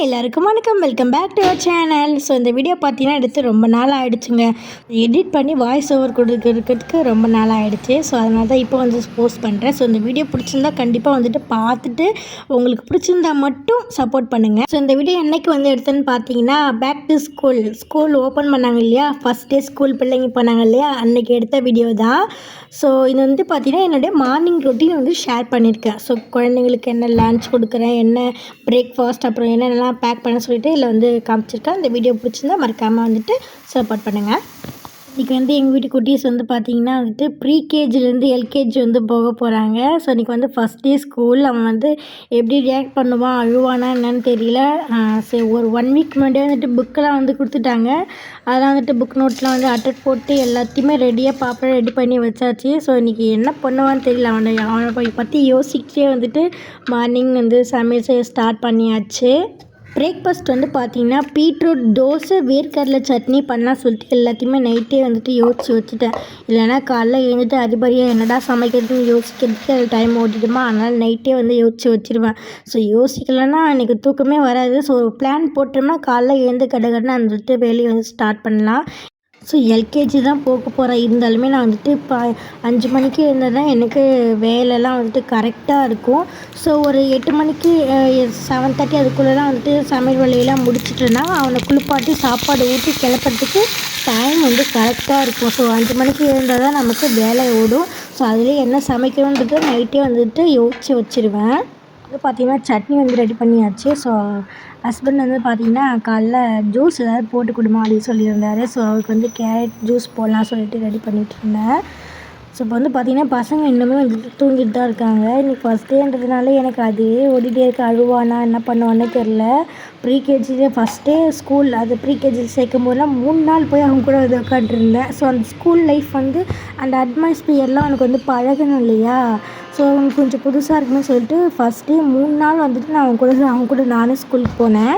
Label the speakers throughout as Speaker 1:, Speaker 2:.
Speaker 1: எல்லாருக்கும் வணக்கம். Welcome back to our channel. So இந்த வீடியோ பார்த்தீங்கன்னா எடுத்து ரொம்ப நாள் ஆகிடுச்சுங்க. எடிட் பண்ணி வாய்ஸ் ஓவர் கொடுக்கறதுக்கு ரொம்ப நாள் ஆகிடுச்சு. ஸோ அதனால தான் இப்போ வந்து போஸ்ட் பண்ணுறேன். ஸோ இந்த வீடியோ பிடிச்சிருந்தா கண்டிப்பாக வந்துட்டு பார்த்துட்டு உங்களுக்கு பிடிச்சிருந்தா மட்டும் சப்போர்ட் பண்ணுங்கள். ஸோ இந்த வீடியோ என்றைக்கு வந்து எடுத்தேன்னு பார்த்தீங்கன்னா பேக் டு ஸ்கூல் ஓப்பன் பண்ணாங்க இல்லையா, ஃபஸ்ட் டே ஸ்கூல் பிள்ளைங்க போனாங்க இல்லையா, அன்றைக்கி எடுத்த வீடியோ தான். ஸோ இது வந்து பார்த்திங்கன்னா என்னுடைய மார்னிங் ரொட்டீன் வந்து ஷேர் பண்ணியிருக்கேன். ஸோ குழந்தைங்களுக்கு என்ன லன்ச் கொடுக்குறேன், என்ன பிரேக்ஃபாஸ்ட், அப்புறம் என்னென்னலாம் பேக் பண்ண சொல்லிவிட்டு இதில் வந்து காமிச்சிருக்கேன். இந்த வீடியோ பிடிச்சிருந்தா மறக்காமல் வந்துட்டு சப்போர்ட் பண்ணுங்கள். இன்றைக்கி வந்து எங்கள் வீட்டு குட்டீஸ் வந்து பார்த்திங்கன்னா வந்துட்டு ப்ரீகேஜிலேருந்து எல்கேஜி வந்து போக போகிறாங்க. ஸோ இன்றைக்கி வந்து ஃபஸ்ட் டே ஸ்கூல். அவன் வந்து எப்படி ரியாக்ட் பண்ணுவான், அழுவானா என்னன்னு தெரியல. சரி, ஒரு 1 வீக் முன்னாடியே வந்துட்டு புக்கெலாம் வந்து கொடுத்துட்டாங்க. அதெல்லாம் வந்துட்டு புக் நோட்லாம் வந்து அட்டட் போட்டு எல்லாத்தையுமே ரெடியாக ப்ராப்பராக ரெடி பண்ணி வச்சாச்சு. ஸோ இன்றைக்கி என்ன பண்ணுவான்னு தெரியல. அவனை பற்றி யோசிக்கிட்டே வந்துட்டு மார்னிங் வந்து சமையல் செய்ய ஸ்டார்ட் பண்ணியாச்சு. பிரேக்ஃபாஸ்ட் வந்து பார்த்திங்கன்னா பீட்ரூட் தோசை, வேர்க்கடலை சட்னி பண்ணலாம் சொல்லிட்டு எல்லாத்தையுமே நைட்டே வந்துட்டு யோசித்து வச்சுட்டேன். இல்லைனா காலைல எழுந்துட்டு அதிபதியாக என்னடா சமைக்கிறதுன்னு யோசிக்கிறதுக்கு அது டைம் ஓட்டிடுமா. அதனால் நைட்டே வந்து யோசித்து வச்சுருவேன். ஸோ யோசிக்கலைன்னா எனக்கு தூக்கமே வராது. ஸோ ஒரு பிளான் போட்டோம்னா காலைல எழுந்து கடகடன்னு வந்துட்டு வேலையை வந்து ஸ்டார்ட் பண்ணலாம். ஸோ எல்கேஜி தான் போக போகிறேன். இருந்தாலுமே நான் வந்துட்டு இப்போ 5 மணிக்கு இருந்தால் தான் எனக்கு வேலைலாம் வந்துட்டு கரெக்டாக இருக்கும். ஸோ ஒரு 8 மணிக்கு 7:30 அதுக்குள்ளெலாம் வந்துட்டு சமையல் வேலையெல்லாம் முடிச்சிட்டேன்னா அவனை குளிப்பாட்டி சாப்பாடு ஊற்றி கிளப்புறதுக்கு டைம் வந்து கரெக்டாக இருக்கும். ஸோ 5 மணிக்கு இருந்தால் தான் நமக்கு வேலை ஓடும். ஸோ அதுலேயே என்ன சமைக்கணுன்றது நைட்டே வந்துட்டு யோசித்து வச்சுருவேன். வந்து பார்த்திங்கன்னா சட்னி வந்து ரெடி பண்ணியாச்சு. ஸோ ஹஸ்பண்ட் வந்து பார்த்திங்கன்னா காலைல ஜூஸ் ஏதாவது போட்டு கொடுமா அப்படின்னு சொல்லியிருந்தாரு. ஸோ அவருக்கு வந்து கேரட் ஜூஸ் போடலாம் சொல்லிட்டு ரெடி பண்ணிகிட்டு இருந்தேன். ஸோ இப்போ வந்து பார்த்திங்கன்னா பசங்க இன்னுமே வந்து தூங்கிட்டு தான் இருக்காங்க. இன்றைக்கி ஃபஸ்ட் டேன்றதுனால எனக்கு அதே ஓடிட்டே இருக்க, அழுவானா என்ன பண்ணுவானே தெரில. ப்ரீகேஜிலே ஃபஸ்ட் டே ஸ்கூல், அது ப்ரீகேஜியில் சேர்க்கும் போதெல்லாம் 3 நாள் போய் அவங்க கூட வந்து உட்காந்துருந்தேன். ஸோ அந்த ஸ்கூல் லைஃப் வந்து அந்த அட்மாஸ்பியர்லாம் எனக்கு வந்து பழகணும் இல்லையா. ஸோ அவங்க கொஞ்சம் புதுசாக இருக்குன்னு சொல்லிட்டு ஃபஸ்ட் டே 3 நாள் வந்துட்டு நான் அவங்க கூட நானே ஸ்கூலுக்கு போனேன்.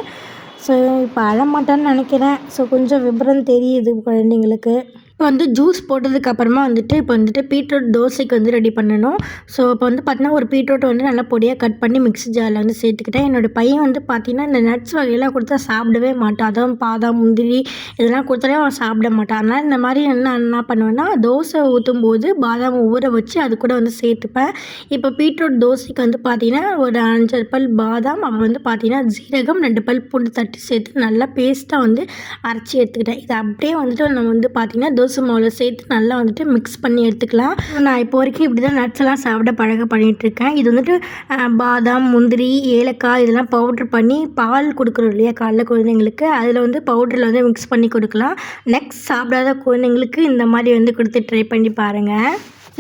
Speaker 1: ஸோ இப்போ அழமாட்டான்னு நினைக்கிறேன். ஸோ கொஞ்சம் விபரம் தெரியுது குழந்தைங்களுக்கு. இப்போ வந்து ஜூஸ் போட்டதுக்கப்புறமா வந்துட்டு இப்போ வந்துட்டு பீட்ரூட் தோசைக்கு வந்து ரெடி பண்ணணும். ஸோ இப்போ வந்து பார்த்தீங்கன்னா ஒரு பீட்ரூட்டை வந்து நல்லா பொடியாக கட் பண்ணி மிக்ஸி ஜாரில் வந்து சேர்த்துக்கிட்டேன். என்னோடய பையன் வந்து பார்த்திங்கன்னா இந்த நட்ஸ் வகையெல்லாம் கொடுத்தா சாப்பிடவே மாட்டான். அதுவும் பாதாம், முந்திரி இதெல்லாம் கொடுத்தாலே அவன் சாப்பிட மாட்டான். அதனால் இந்த மாதிரி என்ன பண்ணுவேன்னா தோசை ஊற்றும் போது பாதாம் ஊற வச்சு அது கூட வந்து சேர்த்துப்பேன். இப்போ பீட்ரூட் தோசைக்கு வந்து பார்த்திங்கன்னா ஒரு 5 பல் பாதாம், அப்புறம் வந்து பார்த்திங்கன்னா ஜீரகம், 2 பல் பூண்டு தட்டி சேர்த்து நல்லா பேஸ்ட்டாக வந்து அரைச்சி எடுத்துக்கிட்டேன். இது அப்படியே வந்துட்டு நம்ம வந்து பார்த்திங்கன்னா தோசை மாவில் சேர்த்து நல்லா வந்துட்டு மிக்ஸ் பண்ணி எடுத்துக்கலாம். நான் இப்போ வரைக்கும் இப்படி தான் நட்ஸ் எல்லாம் சாப்பிட பண்ணிகிட்ருக்கேன். இது வந்துட்டு பாதாம், முந்திரி, ஏலக்காய் இதெல்லாம் பவுட்ரு பண்ணி பால் கொடுக்குறோம் இல்லையா காலைல குழந்தைங்களுக்கு, அதில் வந்து பவுடரில் வந்து மிக்ஸ் பண்ணி கொடுக்கலாம். நெக்ஸ்ட் சாப்பிடாத குழந்தைங்களுக்கு இந்த மாதிரி வந்து கொடுத்து ட்ரை பண்ணி பாருங்கள்.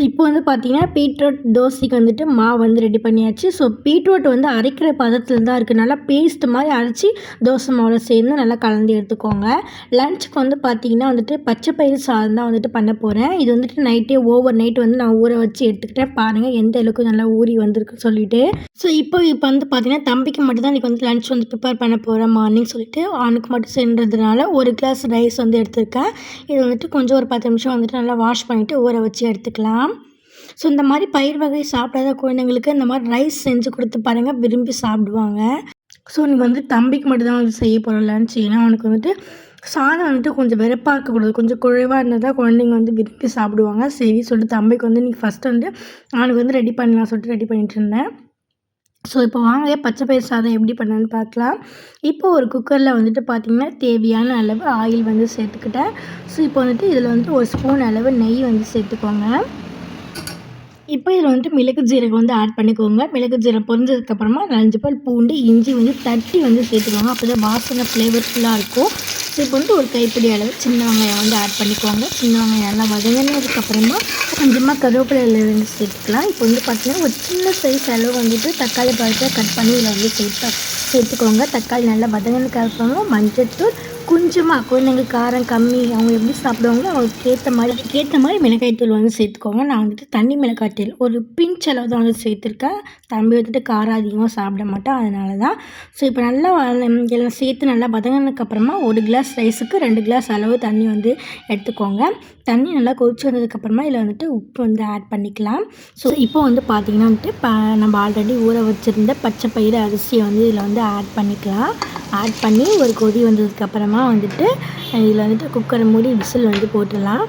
Speaker 1: இப்போ வந்து பார்த்திங்கன்னா பீட்ரூட் தோசைக்கு வந்துட்டு மாவு வந்து ரெடி பண்ணியாச்சு. ஸோ பீட்ரூட் வந்து அரைக்கிற பதத்தில் தான் இருக்குது. நல்லா பேஸ்ட் மாதிரி அரைச்சி தோசை மாவில் சேர்ந்து நல்லா கலந்து எடுத்துக்கோங்க. லன்ச்சுக்கு வந்து பார்த்திங்கன்னா வந்துட்டு பச்சை பயிறு சாதம் தான் வந்துட்டு பண்ண போகிறேன். இது வந்துட்டு ஓவர் நைட் வந்து நான் ஊற வச்சு எடுத்துக்கிட்டேன். பாருங்கள் எந்த அளவுக்கு நல்லா ஊறி வந்திருக்குன்னு சொல்லிட்டு. ஸோ இப்போ வந்து பார்த்திங்கன்னா தம்பிக்கு மட்டும் தான் இன்றைக்கி வந்து லன்ச் வந்து ப்ரிப்பேர் பண்ண போகிறேன் மார்னிங் சொல்லிட்டு. அவனுக்கு மட்டும் சென்றதுனால 1 கிளாஸ் ரைஸ் வந்து எடுத்திருக்கேன். இது வந்துட்டு கொஞ்சம் ஒரு 10 நிமிஷம் வந்துட்டு நல்லா வாஷ் பண்ணிவிட்டு ஊற வச்சு எடுத்துக்கலாம். ஸோ இந்த மாதிரி பயிர் வகை சாப்பிடாத குழந்தைங்களுக்கு இந்த மாதிரி ரைஸ் செஞ்சு கொடுத்து பாருங்கள், விரும்பி சாப்பிடுவாங்க. ஸோ நீங்கள் வந்து தம்பிக்கு மட்டும் தான் வந்து செய்ய போகிற லன்ச். ஏன்னா அவனுக்கு வந்துட்டு சாதம் வந்துட்டு கொஞ்சம் வெறுப்பாக இருக்கக்கூடாது, கொஞ்சம் குழைவாக இருந்தால் தான் குழந்தைங்க வந்து விரும்பி சாப்பிடுவாங்க. சரி சொல்லிட்டு தம்பிக்கு வந்து நீங்கள் ஃபஸ்ட்டு வந்து அவனுக்கு வந்து ரெடி பண்ணலாம் சொல்லிட்டு ரெடி பண்ணிகிட்டு இருந்தேன். ஸோ இப்போ வாங்க பச்சை பயிர் சாதம் எப்படி பண்ணலான்னு பார்க்கலாம். இப்போ ஒரு குக்கரில் வந்துட்டு பார்த்திங்கன்னா தேவையான அளவு ஆயில் வந்து சேர்த்துக்கிட்டேன். ஸோ இப்போ வந்துட்டு இதில் வந்துட்டு 1 ஸ்பூன் அளவு நெய் வந்து சேர்த்துக்கோங்க. இப்போ இதில் வந்துட்டு மிளகு ஜீரகம் வந்து ஆட் பண்ணிக்கோங்க. மிளகு ஜீரகம் பொரிஞ்சதுக்கப்புறமா 5 பல் பூண்டு, இஞ்சி வந்து தட்டி வந்து சேர்த்துக்கோங்க. அப்போ தான் வாசனை ஃப்ளேவர்ஃபுல்லாக இருக்கும். ஸோ இப்போ வந்து ஒரு கைப்பிடி அளவு சின்ன வெங்காயம் வந்து ஆட் பண்ணிக்கோங்க. சின்ன வெங்காயம் எல்லாம் வதங்கினதுக்கப்புறமா கொஞ்சமாக கருவேப்பிலை வந்து சேர்த்துக்கலாம். இப்போ வந்து பார்த்திங்கன்னா ஒரு சின்ன சைஸ் அளவு வந்துட்டு தக்காளி பழத்தை கட் பண்ணி இதில் வந்து சேர்த்துக்கோங்க. தக்காளி நல்லா வதங்கினதுக்கப்புறமா மஞ்சள்தூள், கொஞ்சமாக குழந்தைங்களுக்கு காரம் கம்மி, அவங்க எப்படி சாப்பிடுவாங்களோ அவங்களுக்கு ஏற்ற மாதிரி மிளகாய்த்தூள் வந்து சேர்த்துக்கோங்க. நான் வந்துட்டு தண்ணி மிளகாய்த்தூள் ஒரு பிஞ்ச் அளவு தான் வந்து சேர்த்துருக்கேன். தம்பி வந்துட்டு காரம் அதிகமாக சாப்பிட மாட்டான், அதனால தான். ஸோ இப்போ நல்லா எல்லாம் சேர்த்து நல்லா வதங்கினதுக்கப்புறமா 1 கிளாஸ் ரைஸுக்கு 2 கிளாஸ் அளவு தண்ணி வந்து எடுத்துக்கோங்க. தண்ணி நல்லா கொதிச்சு வந்ததுக்கப்புறமா இதில் வந்துட்டு உப்பு வந்து ஆட் பண்ணிக்கலாம். ஸோ இப்போ வந்து பார்த்திங்கன்னா வந்துட்டு நம்ம ஆல்ரெடி ஊற வச்சுருந்த பச்சை பயிறு அரிசியை வந்து இதில் வந்து ஆட் பண்ணிக்கலாம். ஆட் பண்ணி ஒரு கொதி வந்ததுக்கப்புறமா வந்துட்டு இதில் வந்துட்டு குக்கரை மூடி விசில் வந்து போட்டுடலாம்.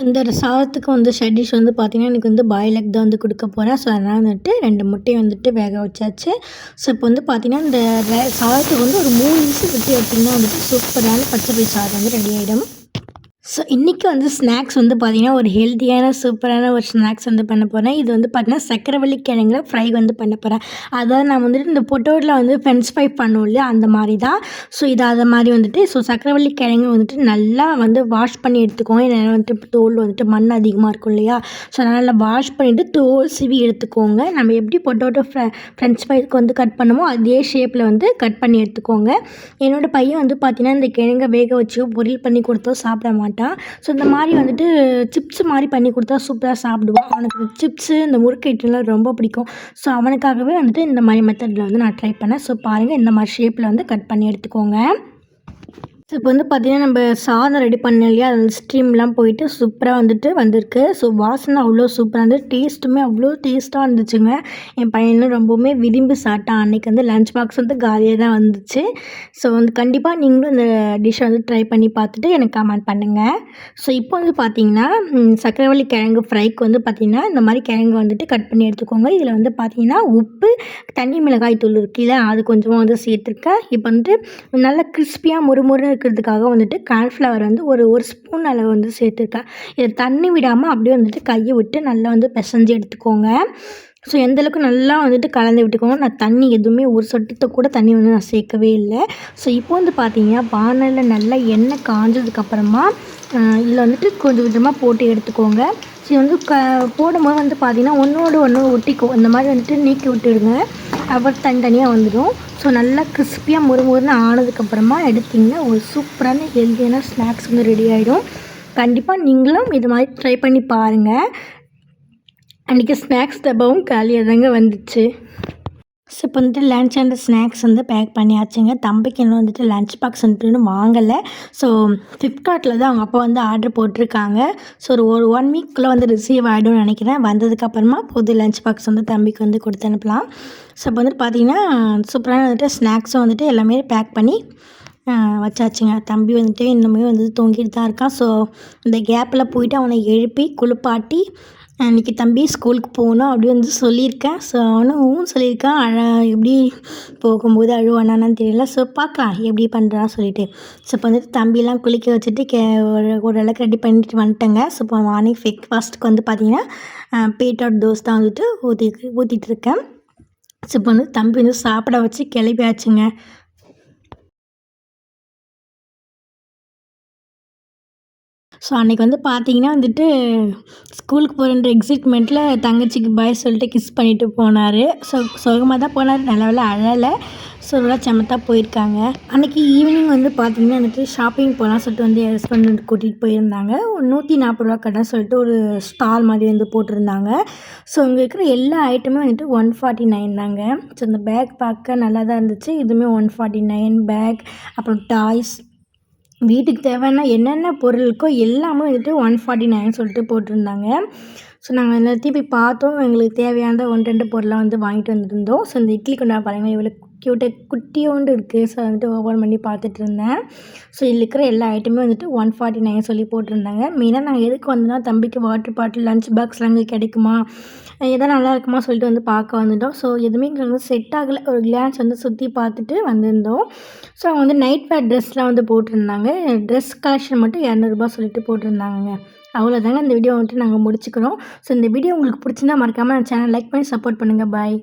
Speaker 1: இந்த சாதத்துக்கு வந்து சைட் டிஷ் வந்து பார்த்திங்கன்னா எனக்கு வந்து பாயில் எக் தான் வந்து கொடுக்க போகிறேன். ஸோ அதனால் வந்துட்டு 2 முட்டையை வந்துட்டு வேக வச்சாச்சு. ஸோ இப்போ வந்து பார்த்திங்கன்னா இந்த சாதத்துக்கு வந்து ஒரு 3 விசில் விட்டு எடுத்திங்கன்னா வந்துட்டு சூப்பரான பச்சை பயிறு சாதம் வந்து ரெடி ஆகிடும். ஸோ இன்றைக்கி வந்து ஸ்நாக்ஸ் வந்து பார்த்திங்கன்னா ஒரு ஹெல்த்தியான சூப்பரான ஒரு ஸ்நாக்ஸ் வந்து பண்ண போகிறேன். இது வந்து பார்த்திங்கன்னா சக்கரவள்ளி கிழங்குல ஃப்ரை வந்து பண்ண போகிறேன். அதாவது நான் வந்துட்டு இந்த பொட்டோட்டில் வந்து ஃப்ரெஞ்ச் ஃப்ரை பண்ணுவோம் இல்லையா, அந்த மாதிரி தான். ஸோ இது அதை மாதிரி வந்துட்டு சக்கரவள்ளி கிழங்கு வந்துட்டு நல்லா வந்து வாஷ் பண்ணி எடுத்துக்கோங்க. ஏன்னா வந்துட்டு தோல் வந்துட்டு மண் அதிகமாக இருக்கும் இல்லையா, ஸோ அதனால் நல்லா வாஷ் பண்ணிவிட்டு தோல் சீவி எடுத்துக்கோங்க. நம்ம எப்படி பொட்டோட்டோ ஃப்ரெஞ்ச் ஃப்ரைக்கு வந்து கட் பண்ணுமோ அதே ஷேப்பில் வந்து கட் பண்ணி எடுத்துக்கோங்க. என்னோடய பையன் வந்து பார்த்திங்கன்னா இந்த கிழங்கை வேக வச்சு பொரியல் பண்ணி கொடுத்தோ சாப்பிட மாட்டான். ஸோ இந்த மாதிரி வந்துட்டு சிப்ஸ் மாதிரி பண்ணி கொடுத்தா சூப்பராக சாப்பிடுவான். அவனுக்கு சிப்ஸு இந்த முறுக்கு ஐட்டம்லாம் ரொம்ப பிடிக்கும். ஸோ அவனுக்காகவே வந்துட்டு இந்த மாதிரி மெத்தடில் வந்து நான் ட்ரை பண்ணேன். ஸோ பாருங்கள், இந்த மாதிரி ஷேப்பில் வந்து கட் பண்ணி எடுத்துக்கோங்க. ஸோ இப்போ வந்து பார்த்திங்கன்னா நம்ம சாதம் ரெடி பண்ணோம் இல்லையா, அது ஸ்ட்ரீம்லாம் போயிட்டு சூப்பராக வந்துட்டு வந்திருக்கு. ஸோ வாசனை அவ்வளோ சூப்பராக இருந்தது, டேஸ்ட்டுமே அவ்வளோ டேஸ்ட்டாக இருந்துச்சுங்க. என் பையனும் ரொம்பவுமே விரும்பி சாப்பிட்டான். அன்றைக்கி வந்து லஞ்ச் பாக்ஸ் வந்து காலியாக தான் வந்துச்சு. ஸோ வந்து கண்டிப்பாக நீங்களும் இந்த டிஷ்ஷை வந்து ட்ரை பண்ணி பார்த்துட்டு எனக்கு கமெண்ட் பண்ணுங்கள். ஸோ இப்போ வந்து பார்த்திங்கன்னா சக்கரவள்ளி கிழங்கு ஃப்ரைக்கு வந்து பார்த்திங்கன்னா இந்த மாதிரி கிழங்கு வந்துட்டு கட் பண்ணி எடுத்துக்கோங்க. இதில் வந்து பார்த்திங்கன்னா உப்பு, தனி மிளகாய் தூள் இருக்குல்ல, அது கொஞ்சமாக வந்து சேர்த்துருக்கேன். இப்போ வந்துட்டு நல்லா கிறிஸ்பியாக முறுமுறு இருக்கிறதுக்காக வந்துட்டு கார்ன்ஃப்ளவர் வந்து ஒரு ஸ்பூன் அளவு வந்து சேர்த்துருக்கேன். இதை தண்ணி விடாமல் அப்படியே வந்துட்டு கையை விட்டு நல்லா வந்து பிசைஞ்சு எடுத்துக்கோங்க. ஸோ எந்தளவுக்கு நல்லா வந்துட்டு கலந்து விட்டுக்கோங்க. நான் தண்ணி எதுவுமே ஒரு சொட்டத்தை கூட தண்ணி வந்து நான் சேர்க்கவே இல்லை. ஸோ இப்போ வந்து பார்த்தீங்கன்னா வானலில் நல்லா எண்ணெய் காஞ்சதுக்கப்புறமா இதில் வந்துட்டு கொஞ்சம் கொஞ்சமாக போட்டு எடுத்துக்கோங்க. ஸோ வந்து போடும்போது வந்து பார்த்திங்கன்னா ஒன்றோடு ஒன்று ஒட்டிக்கும். இந்த மாதிரி வந்துட்டு நீக்கி விட்டுடுங்க, அப்புறம் தனித்தனியாக வந்துடும். ஸோ நல்லா கிறிஸ்பியாக முறுமுறுன்னு ஆனதுக்கப்புறமா எடுத்திங்கன்னா ஒரு சூப்பரான ஹெல்த்தியான ஸ்நாக்ஸ் வந்து ரெடி ஆகிடும். கண்டிப்பாக நீங்களும் இது மாதிரி ட்ரை பண்ணி பாருங்கள். அன்றைக்கி ஸ்நாக்ஸ் டப்பாவும் காலியாக தாங்க வந்துச்சு. ஸோ இப்போ வந்துட்டு லன்ச் அண்ட் ஸ்நாக்ஸ் வந்து பேக் பண்ணியாச்சுங்க. தம்பிக்கு இன்னும் வந்துட்டு லன்ச் பாக்ஸ் வந்துட்டு இன்னும் வாங்கலை. ஸோ ஃப்ளிப்கார்ட்டில் தான் அவங்க அப்பா வந்து ஆர்டர் போட்டிருக்காங்க. ஸோ ஒரு 1 வீக்குள்ளே வந்து ரிசீவ் ஆகிடும்னு நினைக்கிறேன். வந்ததுக்கப்புறமா புது லன்ச் பாக்ஸ் வந்து தம்பிக்கு வந்து கொடுத்து அனுப்பலாம். ஸோ இப்போ வந்துட்டு பார்த்திங்கன்னா சூப்பரான வந்துட்டு ஸ்நாக்ஸும் வந்துட்டு எல்லாமே பேக் பண்ணி வச்சாச்சுங்க. தம்பி வந்துட்டு இன்னுமே வந்து தூங்கிட்டு தான் இருக்கான். ஸோ இந்த கேப்பில் போயிட்டு அவனை எழுப்பி குளிப்பாட்டி அன்றைக்கி தம்பி ஸ்கூலுக்கு போகணும் அப்படி வந்து சொல்லியிருக்கேன். ஸோ அவனும் சொல்லியிருக்கான். எப்படி போகும்போது அழுவானான்னு தெரியல. ஸோ பார்க்கலாம் எப்படி பண்ணுறான்னு சொல்லிட்டு. ஸோ இப்போ வந்துட்டு தம்பிலாம் குளிக்க வச்சுட்டு ஓரளவுக்கு ரெடி பண்ணிட்டு வந்துட்டேங்க. ஸோ இப்போ மார்னிங் ஃபாஸ்ட்டுக்கு வந்து பார்த்திங்கன்னா பீட்ரூட் தோசை தான் வந்துட்டு ஊற்றிட்டுருக்கேன். ஸோ இப்போ வந்து தம்பி வந்து சாப்பிட வச்சு கிளப்பியாச்சுங்க. ஸோ அன்றைக்கி வந்து பார்த்திங்கன்னா வந்துட்டு ஸ்கூலுக்கு போகிறன்ற எக்ஸைட்மெண்ட்டில் தங்கச்சிக்கு பாய் சொல்லிட்டு கிஸ் பண்ணிவிட்டு போனார். ஸோ சுகமாக தான் போனார், நல்ல வேளை அழலை. ஸோ நல்லா செமத்தாக போயிருக்காங்க. அன்றைக்கி ஈவினிங் வந்து பார்த்திங்கன்னா வந்துட்டு ஷாப்பிங் போகலாம் சொல்லிட்டு வந்து என் ஹஸ்பண்ட் வந்து கூட்டிகிட்டு போயிருந்தாங்க. ஒரு 140 ரூபா கடை சொல்லிட்டு ஒரு ஸ்டால் மாதிரி வந்து போட்டிருந்தாங்க. ஸோ இங்கே இருக்கிற எல்லா ஐட்டமும் வந்துட்டு 149 தாங்க. ஸோ இந்த பேக் பார்க்க நல்லா தான் இருந்துச்சு. இதுவுமே 149 பேக், அப்புறம் டாய்ஸ், வீட்டுக்கு தேவையான என்னென்ன பொருள் இருக்கோ எல்லாமே வந்துட்டு 149 சொல்லிட்டு போட்டிருந்தாங்க. ஸோ நாங்கள் எல்லாத்தையும் போய் பார்த்தோம். எங்களுக்கு தேவையான 1-2 பொருளாக வந்து வாங்கிட்டு வந்துருந்தோம். ஸோ இந்த இட்லி குண்டா பாருங்கள், இவ்வளோ குட்டியோண்டு இருக்குது. ஸோ வந்துட்டு ஓப்பன் பண்ணி பார்த்துட்டு இருந்தேன். ஸோ இதில் இருக்கிற எல்லா ஐட்டமே வந்துட்டு 149 சொல்லி போட்டிருந்தாங்க. மெயினாக நாங்கள் எதுக்கு வந்தோம்னா தம்பிக்கு வாட்டர் பாட்டில், லஞ்ச் பாக்ஸ்லாம் அங்கே கிடைக்குமா, எதாவது நல்லா இருக்குமா சொல்லிட்டு வந்து பார்க்க வந்துட்டோம். ஸோ எதுவுமே எங்களுக்கு வந்து செட் ஆகலை. ஒரு கிளான்ஸ் வந்து சுற்றி பார்த்துட்டு வந்திருந்தோம். ஸோ அவங்க வந்து நைட் வேர் ட்ரெஸ்லாம் வந்து போட்டிருந்தாங்க. ட்ரெஸ் கலெக்ஷன் மட்டும் 200 ரூபா சொல்லிட்டு போட்டிருந்தாங்க. அவ்வளோதாங்க. இந்த வீடியோ வந்துட்டு நாங்கள் முடிச்சுக்கிறோம். ஸோ இந்த வீடியோ உங்களுக்கு பிடிச்சிருந்தா மறக்காமல் சேனல் லைக் பண்ணி சப்போர்ட் பண்ணுங்கள். பாய்.